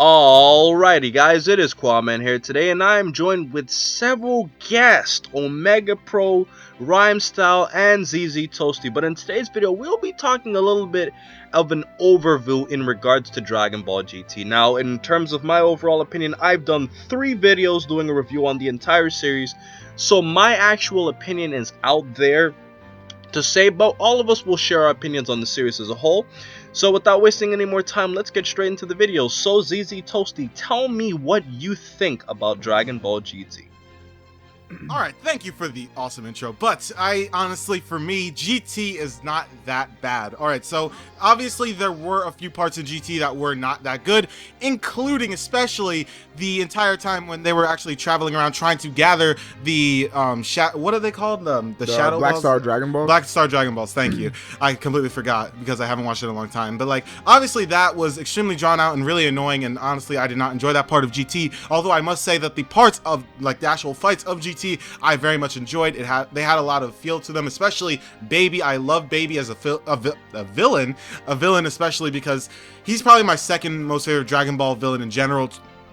Alrighty guys, it is Quaman here today, and I am joined with several guests, Omega Pro, Rhymestyle, and zZToastie. But in today's video, we'll be talking a little bit of an overview in regards to Dragon Ball GT. Now, in terms of my overall opinion, I've done 3 videos doing a review on the entire series, so my actual opinion is out there to say, but all of us will share our opinions on the series as a whole. So without wasting any more time, let's get straight into the video. So zZToastie, tell me what you think about Dragon Ball GT. Alright, thank you for the awesome intro, but honestly, for me, GT is not that bad. Alright, so obviously there were a few parts in GT that were not that good, including especially the entire time when they were actually traveling around trying to gather the, what are they called? The Shadow Black Balls? Star Dragon Balls? Black Star Dragon Balls, thank you. I completely forgot because I haven't watched it in a long time, but like, obviously that was extremely drawn out and really annoying, and honestly, I did not enjoy that part of GT, although I must say that the parts of, like, the actual fights of GT, I very much enjoyed. They had a lot of feel to them, especially Baby. I love Baby as a villain, especially because he's probably my second most favorite Dragon Ball villain in general,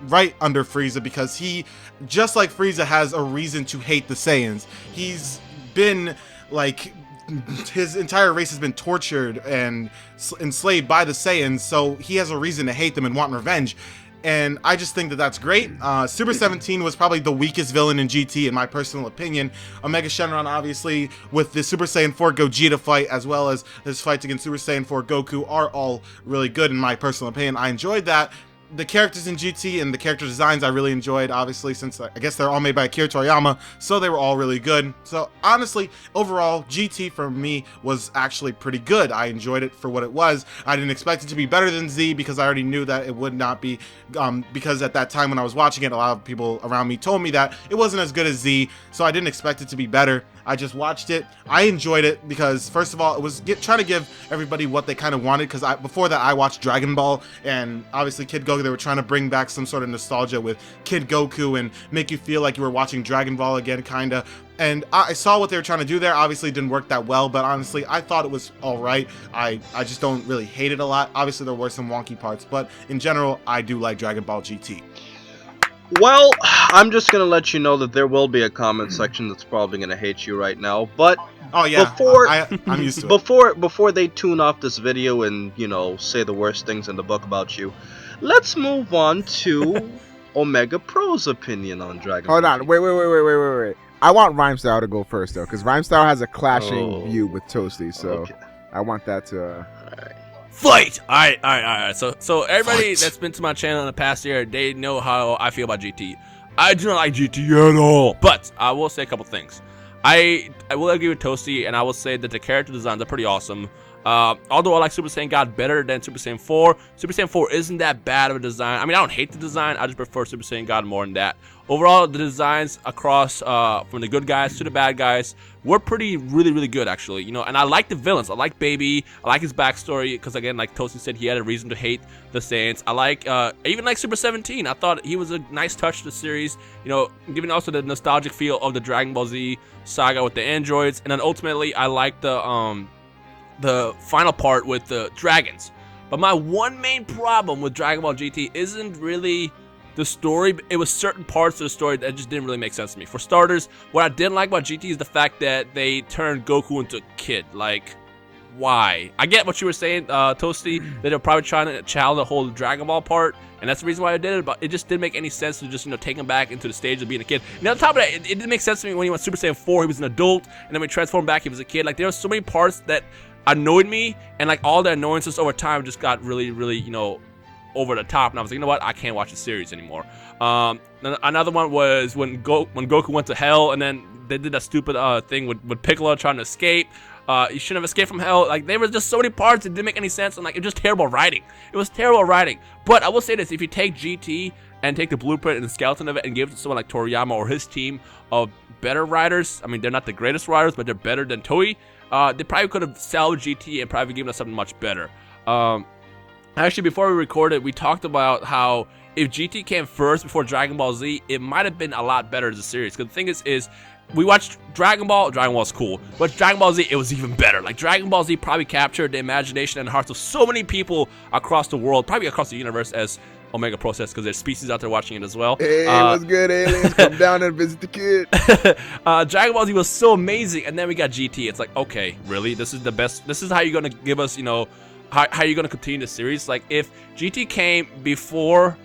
right under Frieza, because he, just like Frieza, has a reason to hate the Saiyans. He's been, like, his entire race has been tortured and enslaved by the Saiyans, so he has a reason to hate them and want revenge. And I just think that that's great. Super 17 was probably the weakest villain in GT, in my personal opinion. Omega Shenron, obviously, with the Super Saiyan 4 Gogeta fight, as well as his fights against Super Saiyan 4 Goku, are all really good, in my personal opinion. I enjoyed that. The characters in GT and the character designs I really enjoyed, obviously, since I guess they're all made by Akira Toriyama, so they were all really good. So honestly, overall, GT for me was actually pretty good. I enjoyed it for what it was. I didn't expect it to be better than Z because I already knew that it would not be, because at that time when I was watching it, a lot of people around me told me that it wasn't as good as Z, so I didn't expect it to be better. I just watched it. I enjoyed it because, first of all, it was trying to give everybody what they kind of wanted, because before that I watched Dragon Ball, and obviously Kid Goku, they were trying to bring back some sort of nostalgia with Kid Goku and make you feel like you were watching Dragon Ball again, kinda. And I saw what they were trying to do there. Obviously it didn't work that well, but honestly I thought it was alright. I just don't really hate it a lot. Obviously there were some wonky parts, but in general I do like Dragon Ball GT. Well, I'm just gonna let you know that there will be a comment section that's probably gonna hate you right now, but oh yeah, before I'm used to it. Before they tune off this video and, you know, say the worst things in the book about you, let's move on to Omega Pro's opinion on Dragon Ball. Hold on, wait. I want Rhymestyle to go first though, because Rhymestyle has a clashing view with Toastie, so okay. I want that to. Fight! Alright. So everybody that's been to my channel in the past year, they know how I feel about GT. I do not like GT at all, but I will say a couple things. I will agree with Toastie, and I will say that the character designs are pretty awesome. Although I like Super Saiyan God better than Super Saiyan 4, Super Saiyan 4 isn't that bad of a design. I mean, I don't hate the design, I just prefer Super Saiyan God more than that. Overall, the designs across, from the good guys to the bad guys, were really good, actually. You know, and I like the villains. I like Baby, I like his backstory, because again, like Toastie said, he had a reason to hate the Saiyans. I like, I even like Super 17. I thought he was a nice touch to the series, you know, giving also the nostalgic feel of the Dragon Ball Z saga with the androids. And then ultimately, I like the final part with the dragons. But my one main problem with Dragon Ball GT isn't really the story. It was certain parts of the story that just didn't really make sense to me. For starters, what I didn't like about GT is the fact that they turned Goku into a kid. Like, why? I get what you were saying, Toastie, that they're probably trying to challenge the whole Dragon Ball part, and that's the reason why I did it, but it just didn't make any sense to just, you know, take him back into the stage of being a kid. And on top of that, it didn't make sense to me when he went Super Saiyan 4, he was an adult, and then when he transformed back, he was a kid. Like, there were so many parts that annoyed me, and like all the annoyances over time just got really, you know, over the top, and I was like, you know what, I can't watch the series anymore. Another one was when Goku went to hell, and then they did that stupid thing with Piccolo trying to escape. You shouldn't have escaped from hell. Like, there was just so many parts that didn't make any sense, and like, it was just terrible writing. It was terrible writing. But I will say this, if you take GT and take the blueprint and the skeleton of it and give it to someone like Toriyama or his team of better writers, I mean, they're not the greatest writers, but they're better than Toei, they probably could have salvaged GT and probably given us something much better. Actually, before we recorded, we talked about how if GT came first before Dragon Ball Z, it might have been a lot better as a series. Because the thing is we watched Dragon Ball's cool, but Dragon Ball Z, it was even better. Like, Dragon Ball Z probably captured the imagination and hearts of so many people across the world, probably across the universe, as Omega Process because there's species out there watching it as well. Hey, what's good, aliens? Come down and visit the kid. Dragon Ball Z was so amazing, and then we got GT. It's like, okay, really? This is the best. This is how you're gonna give us, how you're gonna continue the series? Like, if GT came before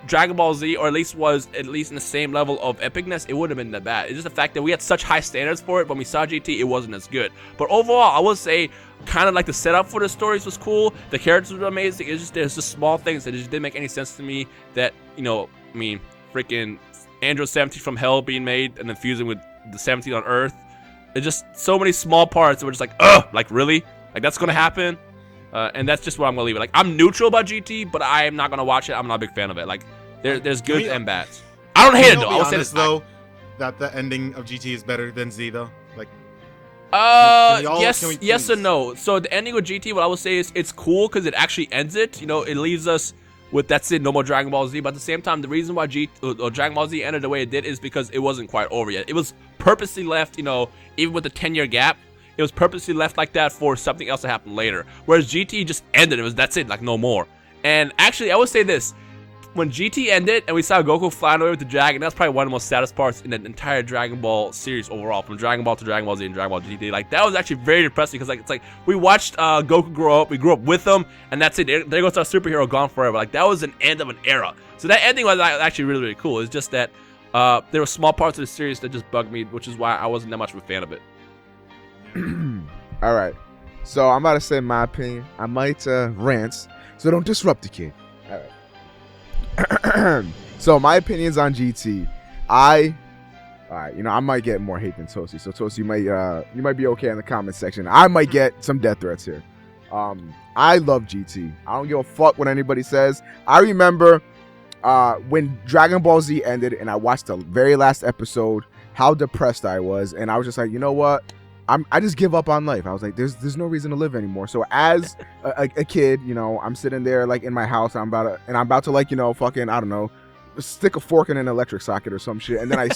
Dragon Ball Z, or at least was in the same level of epicness, it wouldn't have been that bad. It's just the fact that we had such high standards for it. When we saw GT, it wasn't as good. But overall, I would say kind of like the setup for the stories was cool. The characters were amazing. It's just there's just small things that just didn't make any sense to me. That freaking Android 17 from Hell being made and then fusing with the 17 on Earth. There's just so many small parts that were just like, ugh, like really, like that's gonna happen. And that's just where I'm gonna leave it. Like, I'm neutral about GT, but I am not gonna watch it. I'm not a big fan of it. Like, there's good and bads. I don't hate it though. I will say this though, that the ending of GT is better than Z though. Like, yes and no. So the ending with GT, what I would say is it's cool because it actually ends it. It leaves us with that's it, no more Dragon Ball Z. But at the same time, the reason why Dragon Ball Z ended the way it did is because it wasn't quite over yet. It was purposely left, even with the 10-year gap. It was purposely left like that for something else to happen later. Whereas GT just ended. That's it, like no more. And actually, I would say this. When GT ended and we saw Goku flying away with the dragon, that's probably one of the most saddest parts in the entire Dragon Ball series overall. From Dragon Ball to Dragon Ball Z and Dragon Ball GT. Like, that was actually very depressing because it's like we watched Goku grow up. We grew up with him. And that's it. There goes our superhero gone forever. Like, that was an end of an era. So that ending was actually really, really cool. It's just that there were small parts of the series that just bugged me, which is why I wasn't that much of a fan of it. All right, so I'm about to say my opinion. I might rant, so don't disrupt the kid. All right. So my opinions on GT. I might get more hate than Toastie. So Toastie, you might be okay in the comment section. I might get some death threats here. I love GT. I don't give a fuck what anybody says. I remember when Dragon Ball Z ended and I watched the very last episode, how depressed I was, and I was just like, you know what? I just give up on life. I was like, there's no reason to live anymore. So as a kid, I'm sitting there like in my house. I'm about to like, fucking, I don't know, stick a fork in an electric socket or some shit. And then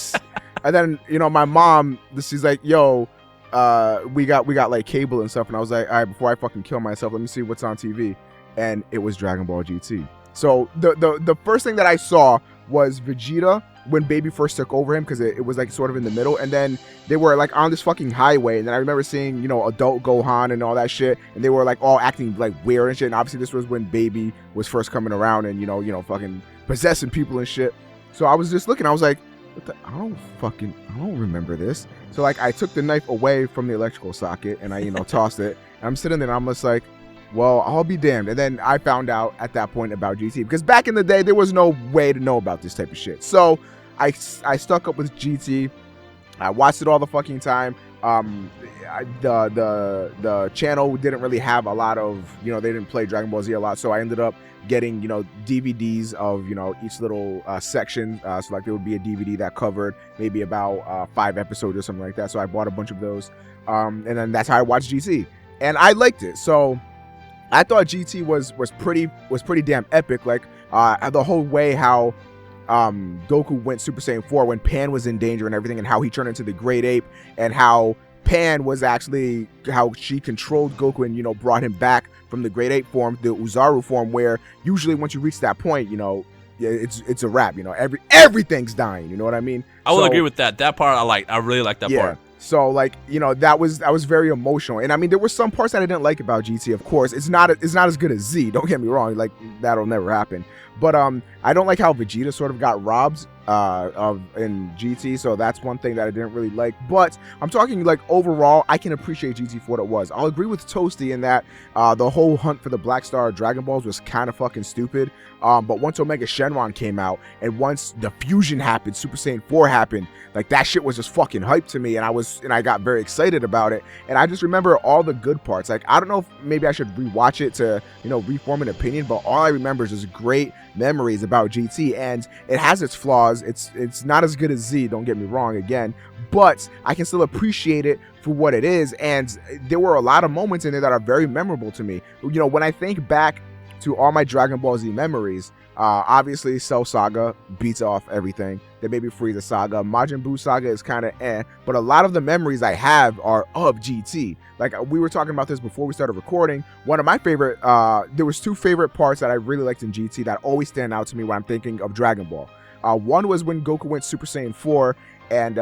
and then my mom, she's like, yo, we got like cable and stuff. And I was like, all right, before I fucking kill myself, let me see what's on TV. And it was Dragon Ball GT. So the first thing that I saw was Vegeta when Baby first took over him, because it was like sort of in the middle, and then they were like on this fucking highway, and then I remember seeing adult Gohan and all that shit, and they were like all acting like weird and shit. And obviously this was when Baby was first coming around and fucking possessing people and shit. So I was just looking, I was like, I don't remember this. So like I took the knife away from the electrical socket and I tossed it, and I'm sitting there and I'm just like, well, I'll be damned. And then I found out at that point about GT, because back in the day there was no way to know about this type of shit. So I stuck up with GT. I watched it all the fucking time. The channel didn't really have a lot of, they didn't play Dragon Ball Z a lot. So I ended up getting, DVDs of, each little section. So like there would be a DVD that covered maybe about 5 episodes or something like that. So I bought a bunch of those. And then that's how I watched GT. And I liked it. So I thought GT was pretty damn epic. Like the whole way how Goku went Super Saiyan 4 when Pan was in danger and everything, and how he turned into the Great Ape, and how Pan was actually how she controlled Goku and brought him back from the Great Ape form, the Uzaru form, where usually once you reach that point, it's a wrap. Everything's dying. You know what I mean? I will agree with that. That part I liked. I really liked that part. So like that was very emotional, and I mean there were some parts that I didn't like about GT. Of course, it's not as good as Z. Don't get me wrong, like that'll never happen. But I don't like how Vegeta sort of got robbed in GT, so that's one thing that I didn't really like. But I'm talking like overall, I can appreciate GT for what it was. I'll agree with Toastie in that the whole hunt for the Black Star Dragon Balls was kind of fucking stupid. But once Omega Shenron came out, and once the fusion happened, Super Saiyan 4 happened, like that shit was just fucking hype to me, and I got very excited about it. And I just remember all the good parts. Like I don't know if maybe I should rewatch it to reform an opinion, but all I remember is just great memories about GT. And it has its flaws. It's not as good as Z, don't get me wrong again, but I can still appreciate it for what it is. And there were a lot of moments in there that are very memorable to me. When I think back to all my Dragon Ball Z memories, obviously Cell Saga beats off everything. The Baby Frieza Saga, Majin Buu Saga is kind of but a lot of the memories I have are of GT. Like we were talking about this before we started recording. One of my favorite, there was 2 favorite parts that I really liked in GT that always stand out to me when I'm thinking of Dragon Ball. One was when Goku went Super Saiyan 4 and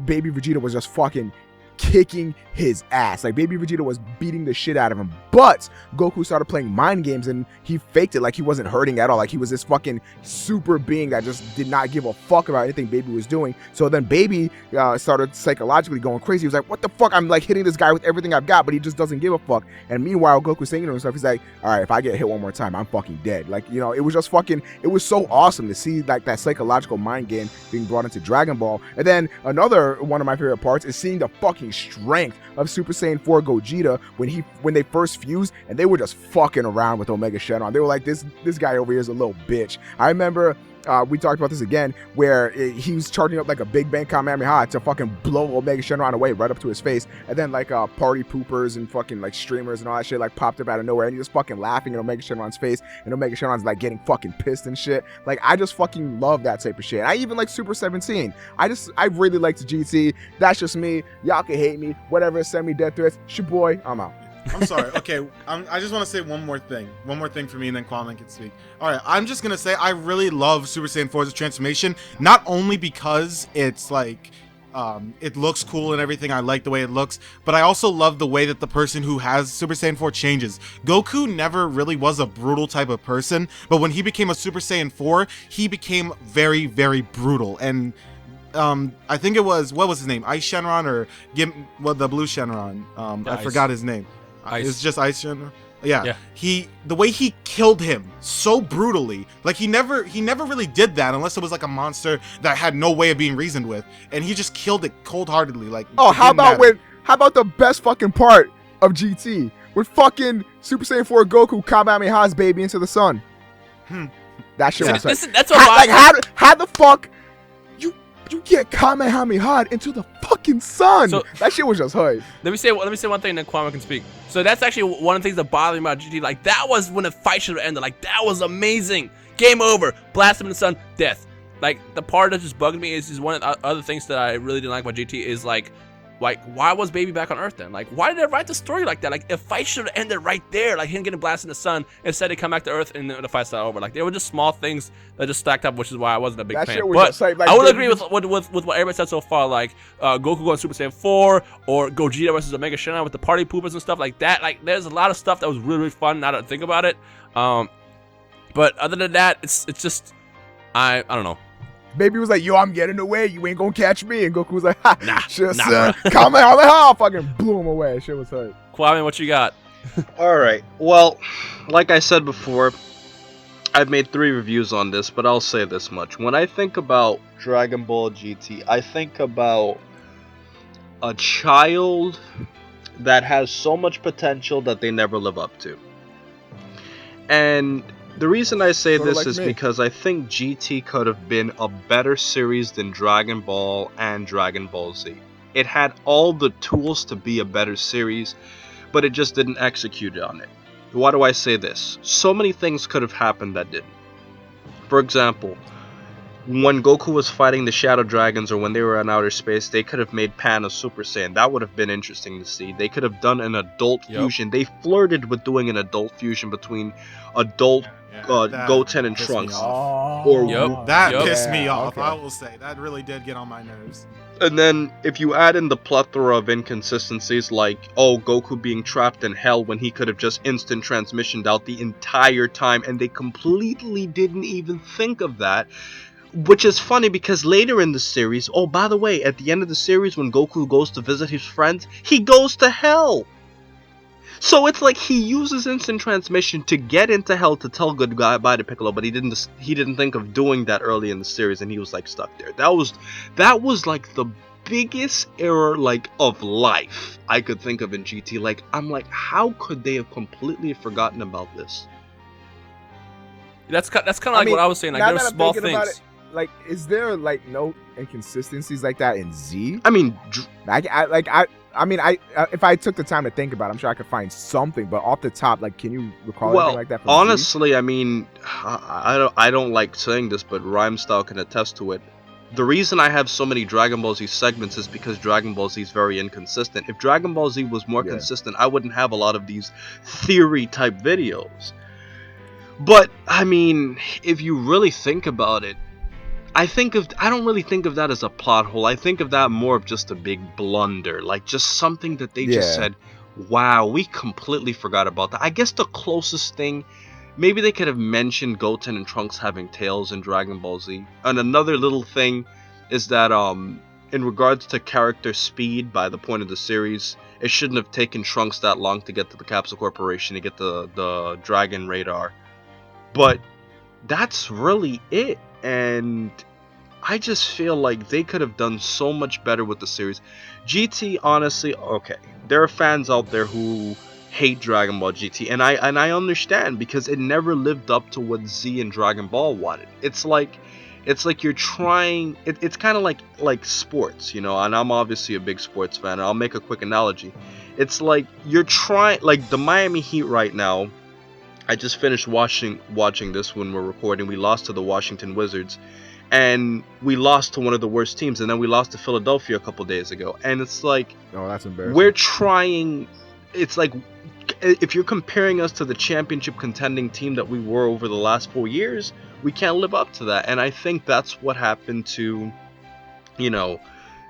Baby Vegeta was just fucking kicking his ass. Like Baby Vegeta was beating the shit out of him, but Goku started playing mind games and he faked it like he wasn't hurting at all. Like he was this fucking super being that just did not give a fuck about anything Baby was doing. So then Baby started psychologically going crazy. He was like, what the fuck? I'm like hitting this guy with everything I've got, but he just doesn't give a fuck. And meanwhile, Goku's saying to himself, he's like, all right, if I get hit one more time, I'm fucking dead. Like, you know, it was just fucking, it was so awesome to see like that psychological mind game being brought into Dragon Ball. And then another one of my favorite parts is seeing the fucking strength of Super Saiyan 4 Gogeta when they first fused and they were just fucking around with Omega Shenron. They were like, this guy over here is a little bitch. I remember we talked about this again, where he was charging up like a Big Bang Kamehameha to fucking blow Omega Shenron away right up to his face, and then like party poopers and fucking like streamers and all that shit like popped up out of nowhere, and he was fucking laughing at Omega Shenron's face, and Omega Shenron's like getting fucking pissed and shit. Like I just fucking love that type of shit. I even like Super 17. I really liked GT. That's just me. Y'all can hate me, whatever. Send me death threats. It's your boy. I'm out. I'm sorry. Okay, I just want to say one more thing for me, and then Kwame can speak. All right, I'm just gonna say I really love Super Saiyan 4's transformation, not only because it's like it looks cool and everything. I like the way it looks, but I also love the way that the person who has Super Saiyan 4 changes. Goku never really was a brutal type of person, but when he became a Super Saiyan 4, he became very, very brutal. And I think it was, what was his name? Ice Shenron or the blue Shenron? I forgot his name. It's just Ice Shenron. Yeah. The way he killed him so brutally, like he never really did that unless it was like a monster that had no way of being reasoned with, and he just killed it cold-heartedly. Like, oh, how about the best fucking part of GT with fucking Super Saiyan 4 Goku Kamehameha's baby into the sun? That shit was that's what how the fuck you get Kamehameha into the fucking sun? So, that shit was just hype. Let me say one thing, then Kwame can speak. So that's actually one of the things that bothered me about GT. Like that was when the fight should have ended. Like that was amazing. Game over. Blast him in the sun. Death. Like the part that just bugged me is one of the other things that I really didn't like about GT is like why was Baby back on Earth then? Like why did they write the story like that? Like a fight should have ended right there. Like him getting blasted in the sun. Instead they come back to Earth and the fight's not over. Like they were just small things that just stacked up, which is why I wasn't a big fan. But like, I would agree with what everybody said so far. Like Goku going Super Saiyan 4 or Gogeta versus Omega Shenron with the party poopers and stuff like that. Like there's a lot of stuff that was really, really fun now that I think about it. But other than that, it's just I don't know. Baby was like, yo, I'm getting away. You ain't gonna catch me. And Goku was like, ha, shit, nah, Kamehameha. Fucking blew him away. Shit was hype. Kwame, what you got? All right. Well, like I said before, I've made 3 reviews on this, but I'll say this much. When I think about Dragon Ball GT, I think about a child that has so much potential that they never live up to. And the reason I say this is because I think GT could have been a better series than Dragon Ball and Dragon Ball Z. It had all the tools to be a better series, but it just didn't execute on it. Why do I say this? So many things could have happened that didn't. For example, when Goku was fighting the Shadow Dragons or when they were in outer space, they could have made Pan a Super Saiyan. That would have been interesting to see. They could have done an adult fusion. They flirted with doing an adult fusion between adult Goten and Trunks. That pissed me off. Okay. I will say that really did get on my nerves. And then if you add in the plethora of inconsistencies like, Goku being trapped in hell when he could have just instant transmissioned out the entire time, and they completely didn't even think of that. Which is funny because later in the series, by the way, at the end of the series when Goku goes to visit his friends, he goes to hell. So it's like he uses instant transmission to get into hell to tell goodbye to Piccolo, but he didn't think of doing that early in the series, and he was like stuck there. That was like the biggest error of life I could think of in GT. Like I'm like, how could they have completely forgotten about this? That's kind of like what I was saying. Like there were small things. like, is there like no inconsistencies like that in Z? I mean, If I took the time to think about it, I'm sure I could find something. But off the top, like, can you recall anything well, like that from Z? honestly, I mean, I don't like saying this, but Rhymestyle can attest to it. The reason I have so many Dragon Ball Z segments is because Dragon Ball Z is very inconsistent. If Dragon Ball Z was more consistent, I wouldn't have a lot of these theory type videos. But I mean, if you really think about it, I don't really think of that as a plot hole. I think of that more of just a big blunder, like just something that they just said, "Wow, we completely forgot about that." I guess the closest thing, maybe they could have mentioned Goten and Trunks having tails in Dragon Ball Z. And another little thing is that in regards to character speed, by the point of the series, it shouldn't have taken Trunks that long to get to the Capsule Corporation to get the Dragon Radar. But that's really it. And I just feel like they could have done so much better with the series. GT, honestly, okay, there are fans out there who hate Dragon Ball GT, and I understand, because it never lived up to what Z and Dragon Ball wanted. It's like you're trying. It's kind of like sports, you know. And I'm obviously a big sports fan. And I'll make a quick analogy. It's like you're trying, like the Miami Heat right now. I just finished watching this when we're recording. We lost to the Washington Wizards, and we lost to one of the worst teams, and then we lost to Philadelphia a couple days ago. And it's like, oh, that's embarrassing. We're trying. It's like, if you're comparing us to the championship contending team that we were over the last 4 years, we can't live up to that. And I think that's what happened to, you know,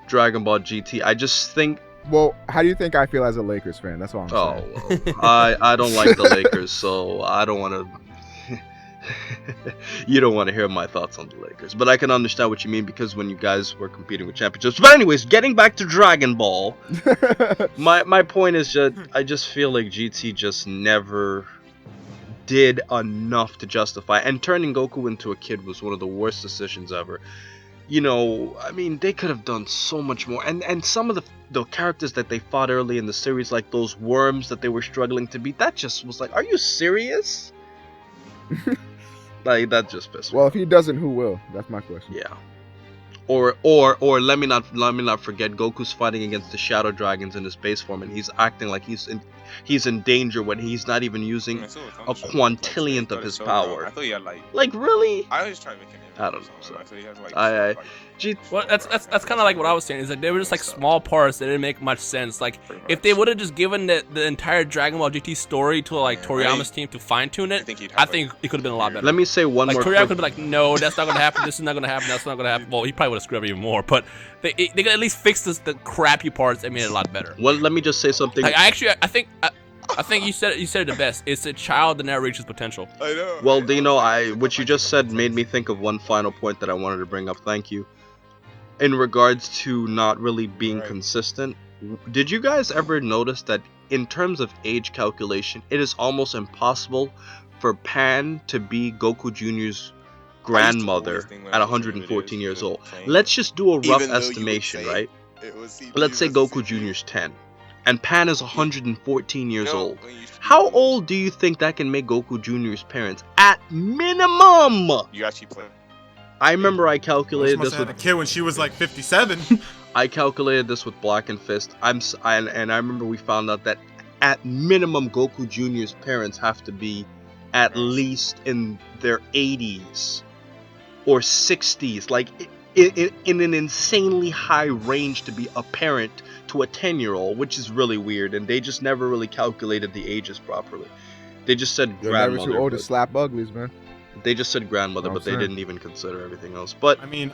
Dragon Ball GT. I just think. Well, how do you think I feel as a Lakers fan? That's all I'm saying. Well, I don't like the Lakers, so I don't want to. You don't want to hear my thoughts on the Lakers, but I can understand what you mean, because when you guys were competing with championships. But anyways, getting back to Dragon Ball, my point is that I just feel like GT just never did enough to justify. And turning Goku into a kid was one of the worst decisions ever. You know, I mean, they could have done so much more. And some of the characters that they fought early in the series, like those worms that they were struggling to beat, that just was like, are you serious? Like, that just pissed me. Well, if he doesn't, who will? That's my question. Yeah. Or let me not forget, Goku's fighting against the Shadow Dragons in his base form, and he's acting like he's in danger when he's not even using a quintillionth of his power. I thought he had like really? I was trying to make an I don't know. So I thought he had Well, that's kind of like what I was saying. Is that they were just like small parts that didn't make much sense. Like if they would have just given the entire Dragon Ball GT story to like Toriyama's team to fine tune it, I think it could have been a lot better. Let me say one more. Toriyama could have been like, no, that's not gonna happen. This is not gonna happen. That's not gonna happen. Well, he probably would have screwed up even more. But they could at least fix the crappy parts and made it a lot better. Well, let me just say something. Like, I think you said it the best. It's a child that never reaches potential. I know. Well, Dino, what you just said made me think of one final point that I wanted to bring up. Thank you. In regards to not really being consistent, did you guys ever notice that in terms of age calculation, it is almost impossible for Pan to be Goku Jr.'s grandmother at 114 years old? Let's just do a rough estimation, right? Let's say Goku Jr.'s 10. And Pan is 114 years old. How old do you think that can make Goku Jr.'s parents? At minimum! You actually play. I remember I calculated this with a kid when she was like 57. I calculated this with Black and Fist. And I remember we found out that at minimum Goku Jr.'s parents have to be at least in their 80s or 60s, like in an insanely high range to be a parent to a 10-year-old, which is really weird, and they just never really calculated the ages properly. They just said You're grandmother. never too old to slap uglies, man. They just said grandmother, but they didn't even consider everything else. But I mean,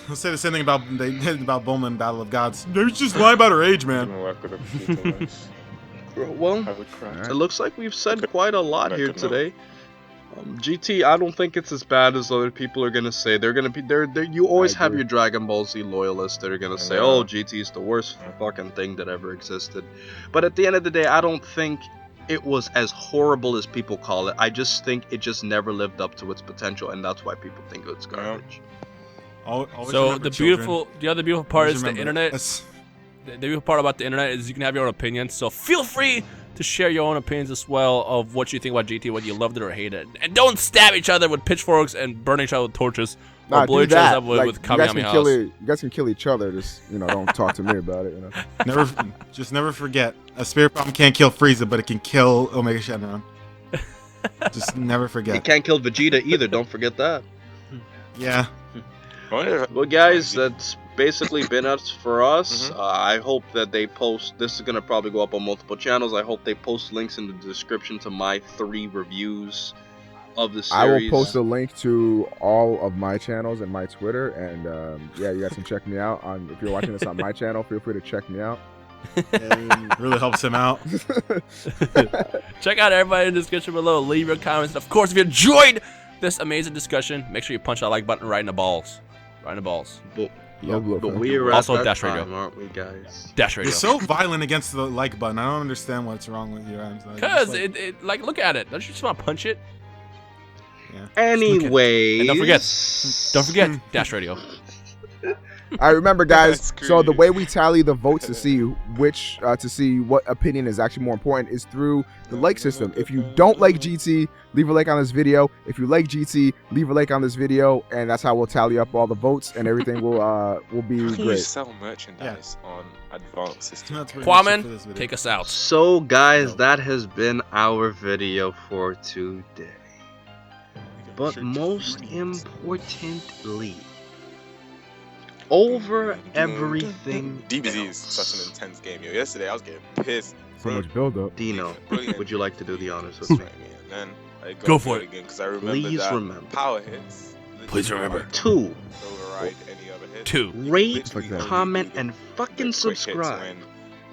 let's say the same thing about Bulma in Battle of Gods. They just lie about her age, man. well, it looks like we've said quite a lot here today. GT, I don't think it's as bad as other people are gonna say. They're gonna be there. You always have your Dragon Ball Z loyalists that are gonna say, "Oh, GT is the worst fucking thing that ever existed." But at the end of the day, I don't think it was as horrible as people call it. I just think it just never lived up to its potential, and that's why people think it's garbage. So the other beautiful part is the internet. The beautiful part about the internet is you can have your own opinions. So feel free to share your own opinions as well of what you think about GT, whether you loved it or hated it. And don't stab each other with pitchforks and burn each other with torches. Nah, blow do each other's that. up with, Like, with you guys Kamehame can kill House. it. You guys can kill each other. Just don't talk to me about it. Never forget, a spirit bomb can't kill Frieza, but it can kill Omega Shenron. Just never He forget. can't kill Vegeta either. Don't forget that. Yeah. Well, guys, that's basically been us for us. Mhm. I hope that they post. This is gonna probably go up on multiple channels. I hope they post links in the description to my 3 reviews of the series. I will post a link to all of my channels and my Twitter, and yeah, you guys can check me out. If you're watching this on my channel, feel free to check me out. It really helps him out. Check out everybody in the description below. Leave your comments. And of course, if you enjoyed this amazing discussion, make sure you punch that like button right in the balls. Right in the balls. But, Low blow, but fam. we're Also at that Dash time, Radio. aren't we, guys? Dash Radio. You're so violent against the like button. I don't understand what's wrong with you. Cause it like look at it. Don't you just want to punch it? Anyways, And don't forget Dash Radio. I remember, guys. Screw So the you. way we tally the votes to see what opinion is actually more important is through the like system. If you don't like GT, leave a like on this video. If you like GT, leave a like on this video, and that's how we'll tally up all the votes, and everything will be You great. sell merchandise on advanced system. Kwaman, take us out. So, guys, that has been our video for today. But most importantly, over everything DBZ is else, such an intense game. Yo, yesterday I was getting pissed. So much build up. Dino, Brilliant. would you like to do the honors with That's me? right, man. And then I Go for it. again because I remember Please that remember. power hits. Please remember. 2, Override any other hit. 2. rate, Like that. comment, and The fucking quick hits subscribe. when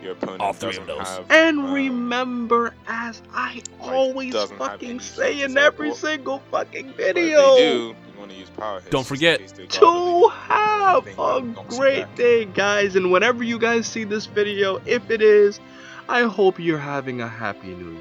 your opponent All 3 of doesn't those. have, And remember, as I always doesn't have fucking any say in chances every at all. single fucking But if video, they do, you want to use power hits. Don't forget just in case they to go have Thing a knocks you great back. day, guys. And whenever you guys see this video, if it is, I hope you're having a happy new year.